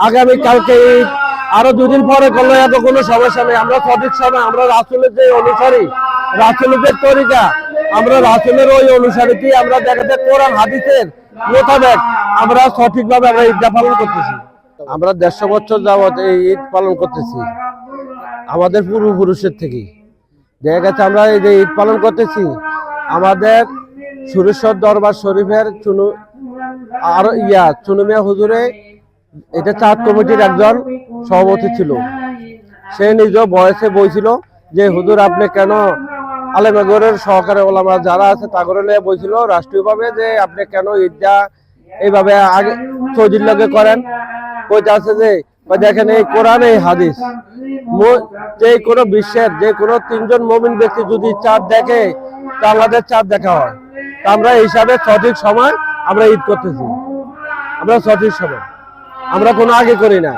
আগামী কালকে ঈদ, আরো 2 দিন পরে করলে এত কোনো সমস্যা নেই। আমরা সঠিক সময়, আমরা রাসূলের যে অনুসারী, রাসূলের যে তরিকা, আমরা রাসূলের ওই অনুসারীতেই আমরা দেখাতে কোরআন হাদিসের মোতাবেক আমরা সঠিকভাবে আমরা ঈদটা পালন করতেছি। আমরা 150 বছর যাবত এই ঈদ পালন করতেছি আমাদের পূর্বপুরুষের থেকে। দেখা গেছে আমরা এই যে ঈদ পালন করতেছি, আমাদের সুরেশ্বর দরবার শরীফের চুনুমিয়া হুজুরে এটা চাঁদ কমিটির একজন সভাপতি ছিল। সে নিজ বয়সে বইছিল যে হুজুর আপনি কেন আলেমগরের সহকারে ওলামা যারা আছে তাগরে নিয়ে বইছিল রাষ্ট্রীয়ভাবে যে আপনি কেন ঈদটা এইভাবে আগে চৌধুরীর লগে করেন। কইতে আছে যে দেখেন এই কোরআন এই হাদিস, যে কোনো বিশ্বের যে কোনো 3 জন মুমিন ব্যক্তি যদি চাঁদ দেখে তা আমাদের চাঁদ দেখা হয়। তা আমরা এই হিসাবে সঠিক সময় আমরা ঈদ করতেছি, আমরা সঠিক সময়, আমরা কোনো আগে করি না।